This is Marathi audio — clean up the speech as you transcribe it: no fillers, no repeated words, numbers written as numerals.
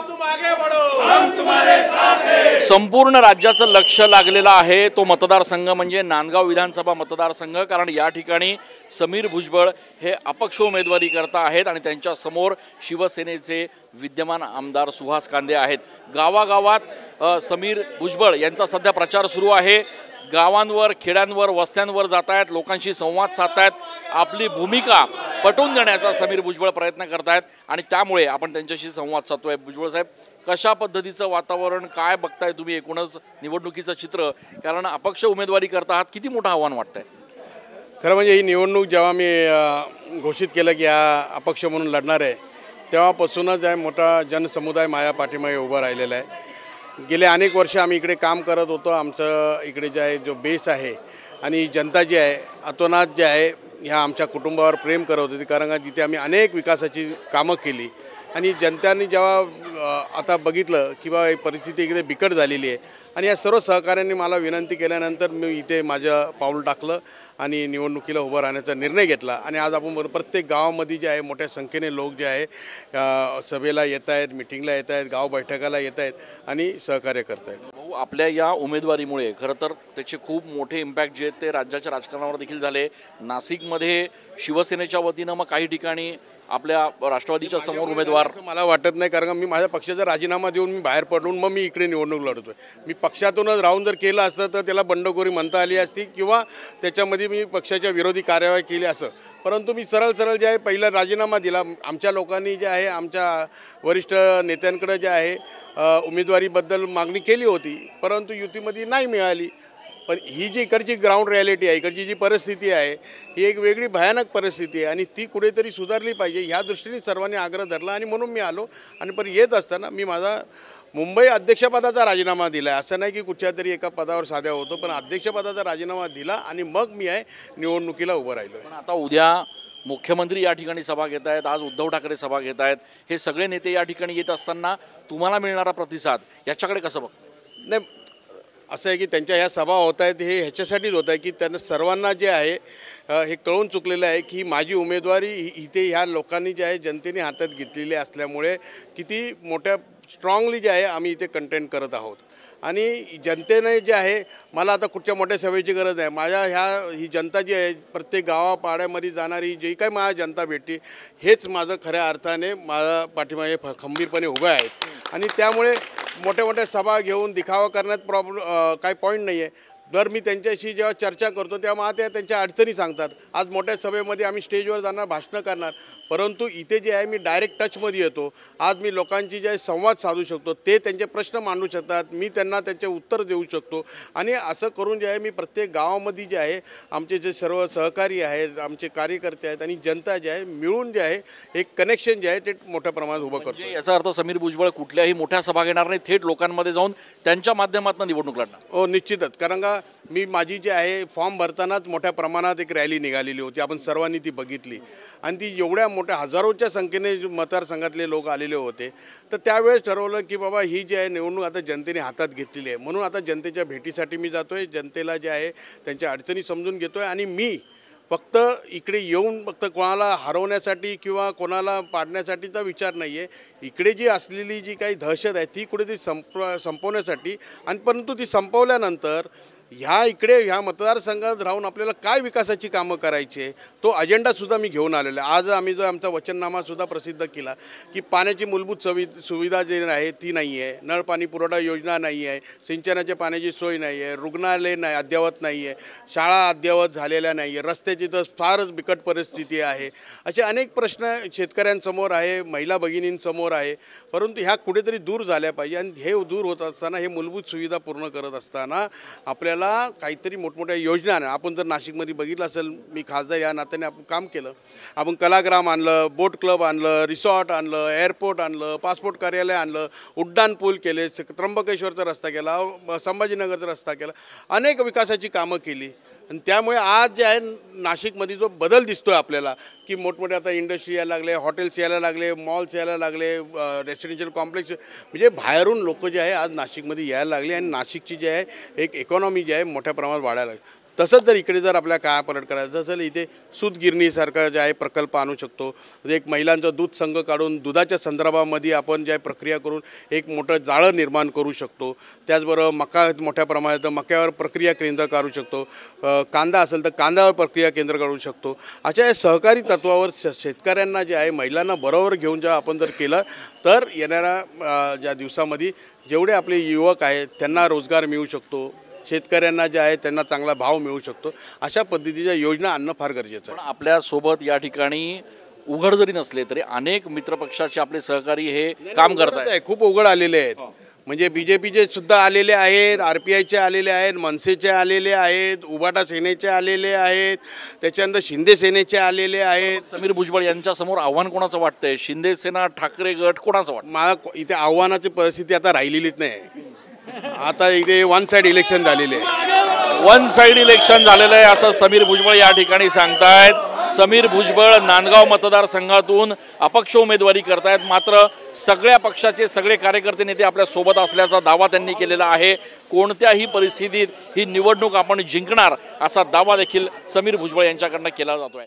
तुम आगे बढ़ो, हम तुम्हारे साथ हैं। संपूर्ण राज्याचं लक्ष लागलेलं आहे तो मतदारसंघ म्हणजे नांदगाव विधानसभा मतदारसंघ। कारण या ठिकाणी समीर भुजबळ हे अपक्ष उमेदवारी करता आहेत आणि त्यांच्या समोर शिवसेनेचे विद्यमान आमदार सुहास कांदे आहेत। गावागावात समीर भुजबळ यांचा सध्या प्रचार सुरू आहे। गावांवर खेड्यांवर वस्त्यांवर जात आहेत, लोकांशी संवाद साधतायत, आपली भूमिका पटवून देण्याचा समीर भुजबळ प्रयत्न करतायत आणि त्यामुळे आपण त्यांच्याशी संवाद साधतोय। भुजबळ साहेब, कशा पद्धतीचं वातावरण काय बघताय तुम्ही एकूणच निवडणुकीचं चित्र? कारण अपक्ष उमेदवारी करता आहात, किती मोठं आव्हान वाटतंय? खरं म्हणजे ही निवडणूक जेव्हा मी घोषित केलं की हा अपक्ष म्हणून लढणार आहे, तेव्हापासूनच आहे मोठा जनसमुदाय माझ्या पाठीमागे उभा राहिलेला आहे। गेले अनेक वर्ष आम्ही इकडे काम करत होतो। आमचं इकडे जे आहे जो बेस आहे आणि जनता जी आहे अतोनात जे आहे ह्या आमच्या कुटुंबावर प्रेम करत होती, कारण जिथे आम्ही अनेक विकासाची कामं केली आणि जनतांनी जेव्हा आता बघितलं की बा परिस्थिती इकडे बिकट झालेली आहे आणि या सर्व सहकाऱ्यांनी मला विनंती केल्यानंतर मी इथे माझं पाऊल टाकलं आणि निवडणुकीला उभं राहण्याचा निर्णय घेतला। आणि आज आपण प्रत्येक गावामध्ये जे आहे मोठ्या संख्येने लोक जे आहे सभेला येत आहेत, मिटिंगला येत आहेत, गाव बैठकाला येत आहेत आणि सहकार्य करत आहेत। भाऊ, आपल्या या उमेदवारीमुळे खरं तर त्याचे खूप मोठे इम्पॅक्ट जे ते राज्याच्या राजकारणावर देखील झाले। नाशिकमध्ये शिवसेनेच्या वतीनं मग काही ठिकाणी आपल्या राष्ट्रवादीच्या समोर उमेदवार मला वाटत नाही, कारण मी माझ्या पक्षाचा राजीनामा देऊन मी बाहेर पडून मग मी इकडे निवडणूक लढतोय। मी पक्षातूनच राहून जर केलं असतं तर त्याला बंडखोरी म्हणता आली असती किंवा त्याच्यामध्ये मी पक्षाच्या विरोधी कार्यवाही केली असं, परंतु मी सरळ जे आहे पहिला राजीनामा दिला। आमच्या लोकांनी जे आहे आमच्या वरिष्ठ नेत्यांकडे जे आहे उमेदवारीबद्दल मागणी केली होती, परंतु युतीमध्ये नाही मिळाली। पण ही जी इकडची ग्राउंड रिॲलिटी आहे, इकडची जी परिस्थिती आहे ही एक वेगळी भयानक परिस्थिती आहे आणि ती कुठेतरी सुधारली पाहिजे ह्या दृष्टीने सर्वांनी आग्रह धरला आणि म्हणून मी आलो। आणि पण येत असताना मी माझा मुंबई अध्यक्षपदाचा राजीनामा दिला आहे। असं नाही की कुठच्या तरी एका पदावर साध्या होतो, पण अध्यक्षपदाचा राजीनामा दिला आणि मग मी आहे निवडणुकीला उभं राहिलो। पण आता उद्या मुख्यमंत्री या ठिकाणी सभा घेत आहेत, आज उद्धव ठाकरे सभा घेत आहेत, हे सगळे नेते या ठिकाणी येत असताना तुम्हाला मिळणारा प्रतिसाद याच्याकडे कसं बघ? नाही, असं आहे की त्यांच्या ह्या सभा होत आहेत हे ह्याच्यासाठीच होत आहे की त्यांना सर्वांना जे आहे हे कळून चुकलेलं आहे की माझी उमेदवारी इथे ह्या लोकांनी जे आहे जनतेने हातात घेतलेली असल्यामुळे किती मोठ्या स्ट्रॉंगली जे आहे आम्ही इथे कंटेंट करत आहोत। आणि जनतेने जे आहे मला आता कुठच्या मोठ्या सभेची गरज आहे। माझ्या ही जनता जी आहे प्रत्येक गावापाड्यामध्ये जाणारी जी काही माझ्या जनता भेटते हेच माझं खऱ्या अर्थाने माझ्या पाठीमागे खंबीरपणे उभं आहे आणि त्यामुळे मोठ्या सभा घेऊन दिखावा करण्यात काही पॉईंट नाही आहे। जर मी त्यांच्याशी जेव्हा चर्चा करतो तेव्हा मला त्यांच्या अडचणी सांगतात। आज मोठ्या सभेमध्ये आम्ही स्टेजवर जाणार, भाषणं करणार, परंतु इथे जे आहे मी डायरेक्ट टचमध्ये येतो। आज मी लोकांची जे संवाद साधू शकतो, ते त्यांचे प्रश्न मांडू शकतात, मी त्यांना त्यांचे उत्तर देऊ शकतो आणि असं करून जे आहे मी प्रत्येक गावामध्ये जे आहे आमचे जे सर्व सहकारी आहेत, आमचे कार्यकर्ते आहेत आणि जनता जे आहे मिळून जे आहे एक कनेक्शन जे आहे ते मोठ्या प्रमाणात उभं करतो। याचा अर्थ समीर भुजबळ कुठल्याही मोठ्या सभा घेणार नाही, थेट लोकांमध्ये जाऊन त्यांच्या माध्यमातून निवडणूक लढणार? हो, निश्चितच। कारण का मी माझी जी आहे फॉर्म भरतानाच मोठ्या प्रमाणात एक रॅली निघालेली होती, आपण सर्वांनी ती बघितली आणि ती एवढ्या मोठ्या हजारोच्या संख्येने मतदारसंघातले लोक आलेले होते। तर त्यावेळेस ठरवलं की बाबा ही जी आहे निवडणूक आता जनतेने हातात घेतलेली आहे, म्हणून आता जनतेच्या भेटीसाठी मी जातोय, जनतेला जे आहे त्यांच्या अडचणी समजून घेतोय आणि मी फक्त इकडे येऊन फक्त कोणाला हरवण्यासाठी किंवा कोणाला पाडण्यासाठीचा विचार नाही आहे। इकडे जी असलेली जी काही दहशत आहे ती कुठेतरी संपवण्यासाठी आणि परंतु ती संपवल्यानंतर ह्या मतदारसंघात राहून आपल्याला काय विकासाची कामं करायची तो अजेंडासुद्धा मी घेऊन आलेलो आहे। आज आम्ही जो आमचा वचननामासुद्धा प्रसिद्ध केला की पाण्याची मूलभूत सुविधा जी आहे ती नाही आहे, नळ पाणी पुरवठा योजना नाही आहे, सिंचनाच्या पाण्याची सोय नाही आहे, रुग्णालय नाही अद्ययावत नाही आहे, शाळा अद्ययावत झालेल्या नाही आहे, रस्त्याची तर फारच बिकट परिस्थिती आहे। असे अनेक प्रश्न शेतकऱ्यांसमोर आहे, महिला भगिनींसमोर आहे, परंतु ह्या कुठेतरी दूर झाल्या पाहिजे आणि हे दूर होत असताना हे मूलभूत सुविधा पूर्ण करत असताना आपल्याला काहीतरी मोठमोठ्या योजना आहे। आपण जर नाशिकमध्ये बघितलं असेल, मी खासदार या नात्याने आपण काम केलं, आपण कलाग्राम आणलं, बोट क्लब आणलं, रिसॉर्ट आणलं, एअरपोर्ट आणलं, पासपोर्ट कार्यालय आणलं, उड्डाण पूल केले, त्र्यंबकेश्वरचा रस्ता केला, संभाजीनगरचा रस्ता केला, अनेक विकासाची कामं केली आणि त्यामुळे आज जे आहे नाशिकमध्ये जो बदल दिसतोय आपल्याला की मोठमोठे आता इंडस्ट्री यायला लागले, हॉटेल्स यायला लागले, मॉल्स यायला लागले, रेसिडेन्शियल कॉम्प्लेक्स, म्हणजे बाहेरून लोक जे आहे आज नाशिकमध्ये यायला लागले आणि नाशिकची जी आहे एक इकॉनॉमी जी आहे मोठ्या प्रमाणात वाढायला लागली। तसंच जर इकडे जर आपल्या कायापालट करायचं असेल इथे सूतगिरणीसारखं जे आहे प्रकल्प आणू शकतो. एक महिलांचं दूध संघ काढून दुधाच्या संदर्भामध्ये आपण जे प्रक्रिया करून एक मोठं जाळं निर्माण करू शकतो. त्याचबरोबर मका मोठ्या प्रमाणात मक्यावर प्रक्रिया केंद्र काढू शकतो. कांदा असेल तर कांद्यावर प्रक्रिया केंद्र काढू शकतो. अशा या सहकारी तत्वावर शेतकऱ्यांना जे आहे महिलांना बरोबर घेऊन जर आपण जर केलं तर येणाऱ्या ज्या दिवसामध्ये जेवढे आपले युवक आहेत त्यांना रोजगार मिळू शकतो. शेतकऱ्यांना जे आहे त्यांना चांगला भाव मिळू शकतो. अशा पद्धतीच्या योजना आणणं फार गरजेचं आहे. आपल्यासोबत या ठिकाणी उघड जरी नसले तरी अनेक मित्रपक्षाचे आपले सहकारी हे काम करत आहेत. खूप उघड आलेले आहेत. म्हणजे BJPचे सुद्धा आलेले आहेत, RPIचे आलेले आहेत, मनसेचे आलेले आहेत, उबाटा सेनेचे आलेले आहेत, त्याच्यानंतर शिंदे सेनेचे आलेले आहेत. समीर भुजबळ यांच्यासमोर आव्हान कोणाचं वाटतंय? शिंदे सेना, ठाकरे गट, कोणाचं वाटतं? मला इथे आव्हानाची परिस्थिती आता राहिलेलीच नाही. आता इथे वन साइड इलेक्शन झालेले आहे. वन साइड इलेक्शन झालेलं आहे असं समीर भुजबळ या ठिकाणी सांगतायत. समीर भुजबळ नांदगाव मतदारसंघातून अपक्ष उमेदवारी करतायत. मात्र सगळ्या पक्षाचे सगळे कार्यकर्ते नेते आपल्या सोबत असल्याचा दावा त्यांनी केलेला आहे. कोणत्याही परिस्थितीत ही निवडणूक आपण जिंकणार असा दावा देखील समीर भुजबळ यांच्याकडनं केला जातोय.